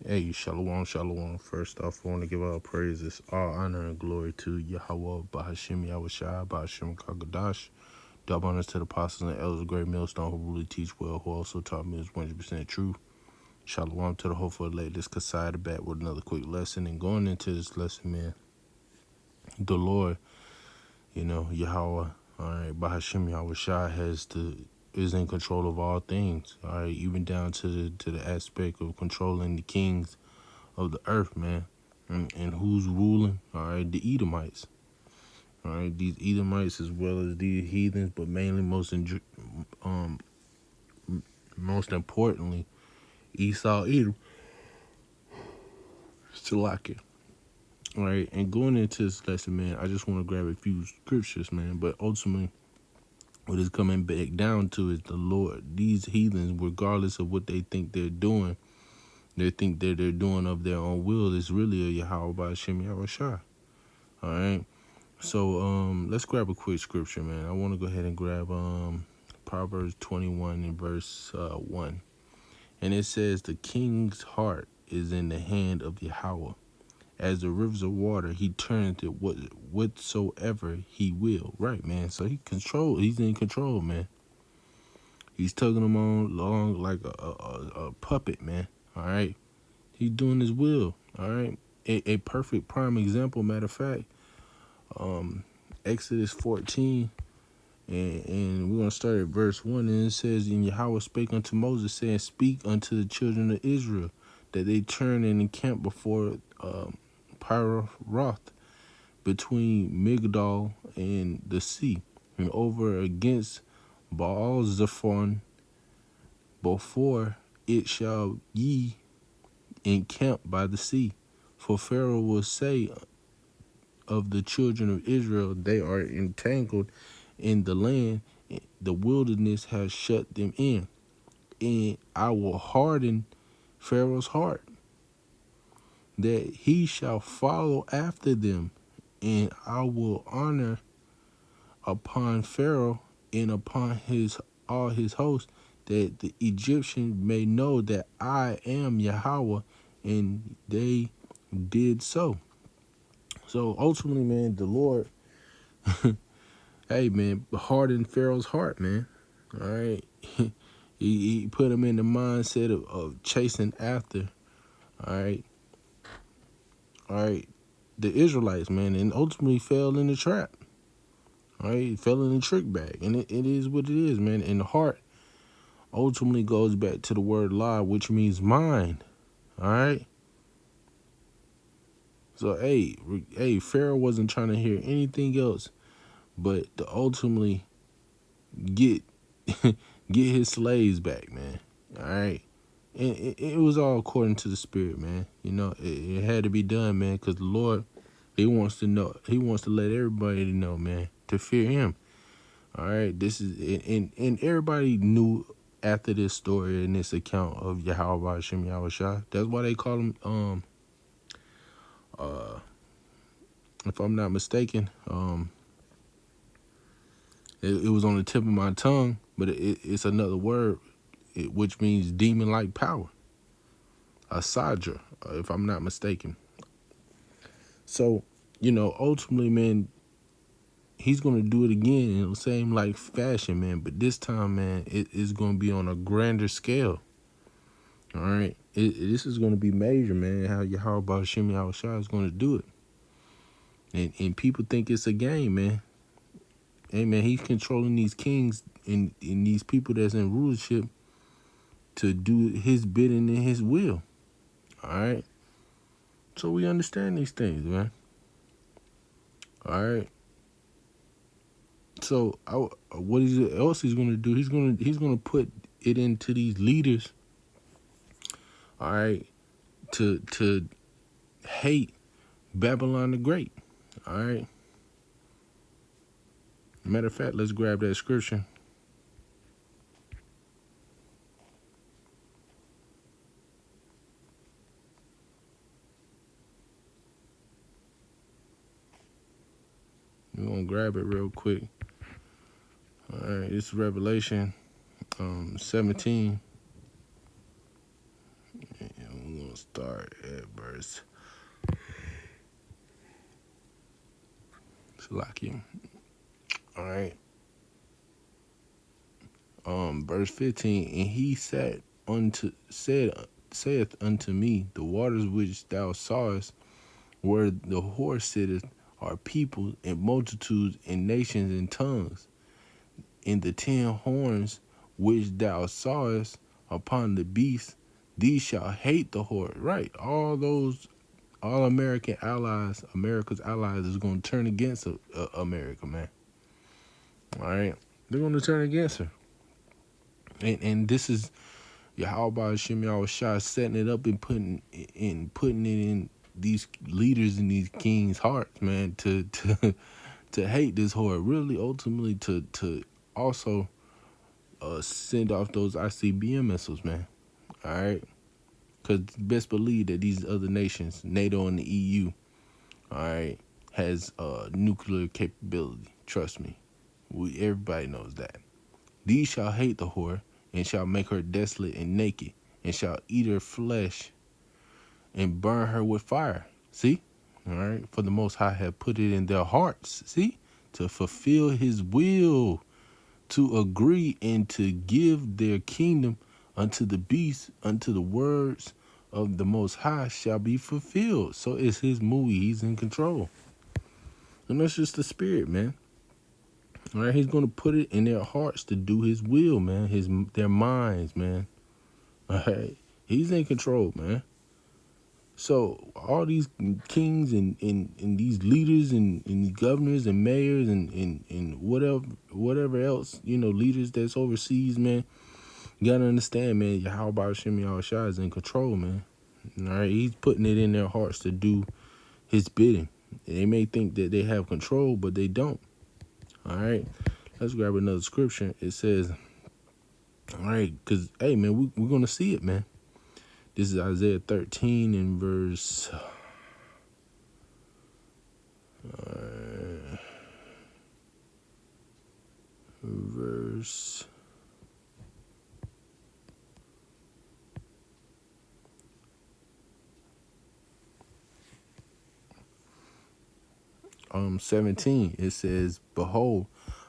Hey, shalom, shalom. First off, I want to give all praises, all honor, and glory to Yahweh, Bahashim Yahushua, Bahashim Kagadash. Double honors to the apostles and elders of Great Millstone who really teach well, who also taught me is 100% true. Shalom to the hopeful elect. This Kasai back with another quick lesson. And going into this lesson, man, the Lord, Yahweh, all right, Bahashim Yahushua is in control of all things, all right, even down to the aspect of controlling the kings of the earth, man. And who's ruling? All right, the Edomites. All right, these Edomites as well as these heathens, but mainly most importantly, Esau, Edom, Salakia. All right, and going into this lesson, man, I just want to grab a few scriptures, man. But ultimately, what it's coming back down to is the Lord. These heathens, regardless of what they think they're doing, they think that they're doing of their own will. It's really a Yahweh by Shem Yahushua. All right. So let's grab a quick scripture, man. I want to go ahead and grab Proverbs 21 and verse 1. And it says, the king's heart is in the hand of Yahweh. As the rivers of water, he turneth it whatsoever he will. Right, man. So he's in control, man. He's tugging them on along like a puppet, man. All right. He's doing his will. All right. A perfect prime example, matter of fact. Exodus 14, and we're going to start at verse 1, and it says, and Yahweh spake unto Moses, saying, speak unto the children of Israel, that they turn and encamp before Pyroth, between Migdol and the sea, and over against Baal Zephon, before it shall ye encamp by the sea. For Pharaoh will say of the children of Israel, they are entangled in the land, the wilderness has shut them in, and I will harden Pharaoh's heart, that he shall follow after them, and I will honor upon Pharaoh and upon all his hosts, that the Egyptians may know that I am Yahweh, and they did so. So ultimately, man, the Lord, hey, man, hardened Pharaoh's heart, man. All right. he put him in the mindset of chasing after, all right, the Israelites, man, and ultimately fell in the trap. All right, he fell in the trick bag. And it is what it is, man. And the heart ultimately goes back to the word lie, which means mind. All right. So, hey, Pharaoh wasn't trying to hear anything else but to ultimately get get his slaves back, man. All right. And it was all according to the spirit, man. You know, it had to be done, man, because the Lord, he wants to know, he wants to let everybody know, man, to fear him. All right. This is, and everybody knew after this story and this account of Yahweh Hashem Yahushua. That's why they call him, if I'm not mistaken, it was on the tip of my tongue, but it's another word, which means demon-like power. Asadra, if I'm not mistaken. So, ultimately, man, he's going to do it again in the same like fashion, man. But this time, man, it is going to be on a grander scale. All right. This is going to be major, man, how Yahweh Hashem Yahushua is going to do it. And people think it's a game, man. Hey, man, he's controlling these kings and these people that's in rulership to do his bidding and his will. All right. So we understand these things, man. All right. So what else he's going to do? He's going to put it into these leaders. All right, to hate Babylon the Great. All right. Matter of fact, let's grab that scripture. We're gonna grab it real quick. All right, it's Revelation 17. And we're gonna start at verse. Salakia. All right. Verse 15. And he saith unto me, the waters which thou sawest, where the horse sitteth, are people and multitudes and nations and tongues. And the 10 horns which thou sawest upon the beast, these shall hate the horse. Right. All America's allies is going to turn against America, man. All right. They're going to turn against her. And this is Yahweh Hashem Yahushua setting it up and putting it in these leaders and these kings' hearts, man, to hate this horde. Really, ultimately, to also send off those ICBM missiles, man. All right, because best believe that these other nations, NATO and the EU, all right, has nuclear capability. Trust me, everybody knows that. These shall hate the whore, and shall make her desolate and naked, and shall eat her flesh, and burn her with fire. See? All right. For the Most High have put it in their hearts, see, to fulfill his will, to agree and to give their kingdom unto the beast, unto the words of the Most High shall be fulfilled. So it's his movie. He's in control. And that's just the spirit, man. All right, he's going to put it in their hearts to do his will, man, their minds, man. All right, he's in control, man. So all these kings and these leaders and these governors and mayors and whatever else, leaders that's overseas, man, you got to understand, man, Yahweh Hashem Yahushua is in control, man. All right, he's putting it in their hearts to do his bidding. They may think that they have control, but they don't. All right, let's grab another scripture. It says, all right, because, hey, man, we're going to see it, man. This is Isaiah 13 and verse 17. It says, behold,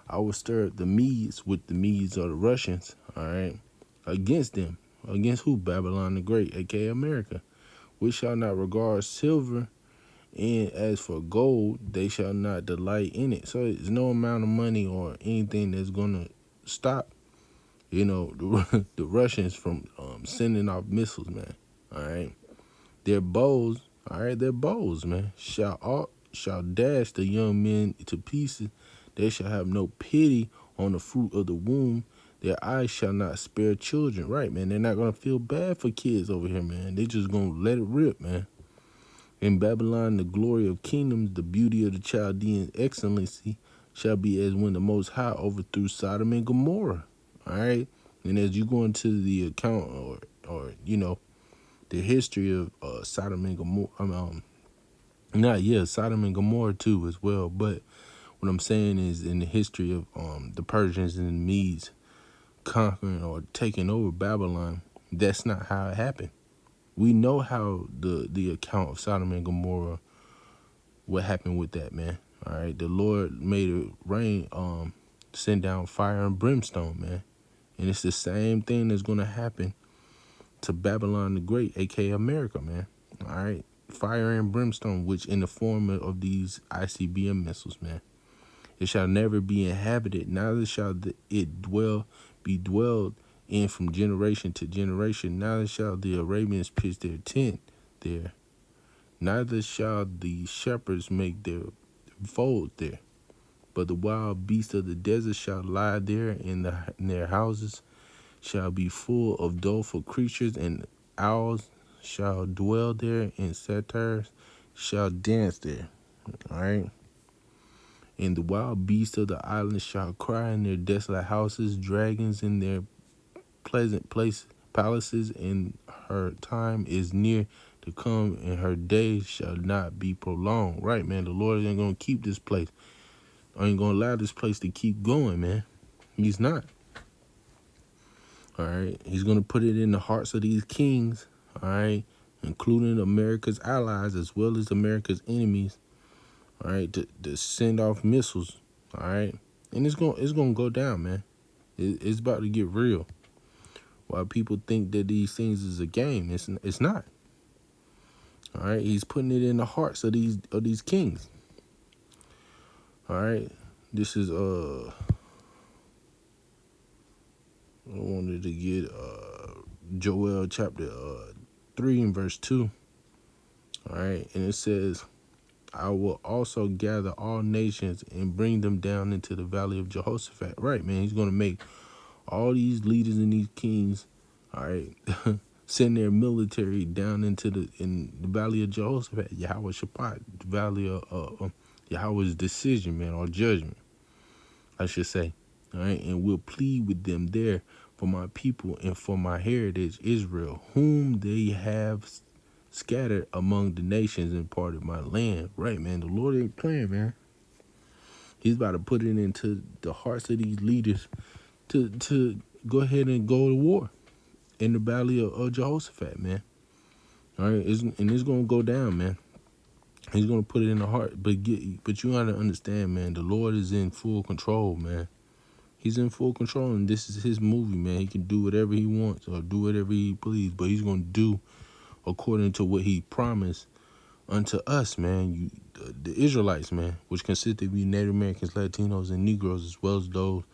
I will stir up the Medes with the Medes or the Russians, all right, against them. Against who? Babylon the Great, aka America, which shall not regard silver, and as for gold, they shall not delight in it. So there's no amount of money or anything that's gonna stop, the Russians from sending off missiles, man. All right, their bows, man, shall dash the young men to pieces. They shall have no pity on the fruit of the womb. Their eyes shall not spare children. Right, man. They're not going to feel bad for kids over here, man. They just going to let it rip, man. In Babylon, the glory of kingdoms, the beauty of the Chaldean excellency shall be as when the Most High overthrew Sodom and Gomorrah. All right? And as you go into the account or the history of Sodom and Gomorrah, Sodom and Gomorrah too as well. But what I'm saying is in the history of the Persians and the Medes conquering or taking over Babylon, that's not how it happened. We know how the account of Sodom and Gomorrah, what happened with that, man. All right, the Lord made it rain, send down fire and brimstone, man. And it's the same thing that's going to happen to Babylon the Great, aka America, man. All right, fire and brimstone, which in the form of these ICBM missiles, man. It shall never be inhabited, neither shall it be dwelled in from generation to generation. Neither shall the Arabians pitch their tent there. Neither shall the shepherds make their fold there. But the wild beasts of the desert shall lie there, in their houses shall be full of doleful creatures, and owls shall dwell there, and satyrs shall dance there. All right. And the wild beasts of the islands shall cry in their desolate houses, dragons in their pleasant palaces, and her time is near to come, and her days shall not be prolonged. Right, man, the Lord ain't going to keep this place. I ain't going to allow this place to keep going, man. He's not. All right, he's going to put it in the hearts of these kings, all right, including America's allies as well as America's enemies, all right, to send off missiles, all right? And it's gonna go down, man. It's about to get real. While people think that these things is a game, it's not. All right, he's putting it in the hearts of these kings. All right, this is I wanted to get Joel chapter 3 and verse 2. All right, and it says, I will also gather all nations and bring them down into the valley of Jehoshaphat. Right, man, he's gonna make all these leaders and these kings, all right, send their military down into the valley of Jehoshaphat, Yahweh Shabbat, the valley of Yahweh's decision, man, or judgment, I should say. All right, and we'll plead with them there for my people and for my heritage, Israel, whom they have scattered among the nations and part of my land. Right, man, the Lord ain't playing, man. He's about to put it into the hearts of these leaders to go ahead and go to war in the valley of Jehoshaphat, man. All right, it's gonna go down, man. He's gonna put it in the heart, but you gotta understand, man. The Lord is in full control, man. He's in full control, and this is his movie, man. He can do whatever he wants or do whatever he please, but he's gonna do according to what he promised unto us, man. The Israelites, man, which consist of you Native Americans, Latinos, and Negroes, as well as those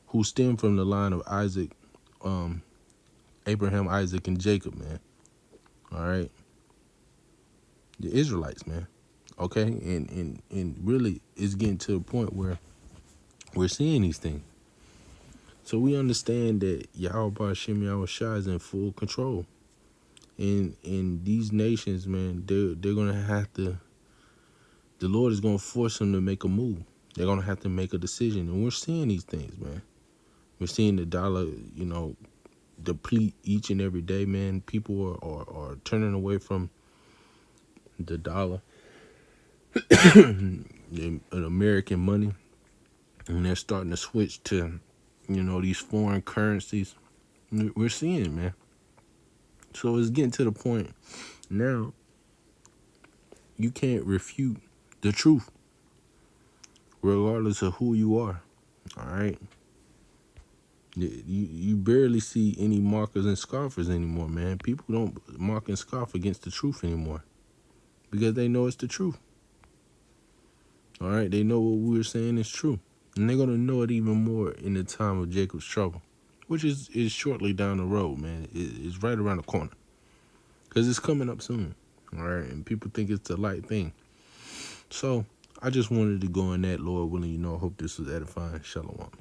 who stem from the line of Isaac, Abraham, Isaac, and Jacob, man. All right, the Israelites, man. Okay, and really, it's getting to a point where we're seeing these things. So we understand that Yahweh Hashem Yahweh Shai is in full control. And these nations, man, they're gonna have to. The Lord is gonna force them to make a move. They're gonna have to make a decision, and we're seeing these things, man. We're seeing the dollar, deplete each and every day, man. People are turning away from the dollar, an American money, and they're starting to switch to, these foreign currencies. We're seeing it, man. So it's getting to the point now you can't refute the truth, regardless of who you are. All right. You barely see any markers and scoffers anymore, man. People don't mark and scoff against the truth anymore because they know it's the truth. All right, they know what we're saying is true, and they're gonna know it even more in the time of Jacob's trouble, which is shortly down the road, man. It's right around the corner because it's coming up soon. All right, and people think it's a light thing. So I just wanted to go in that, Lord willing. I hope this was edifying. Shalom.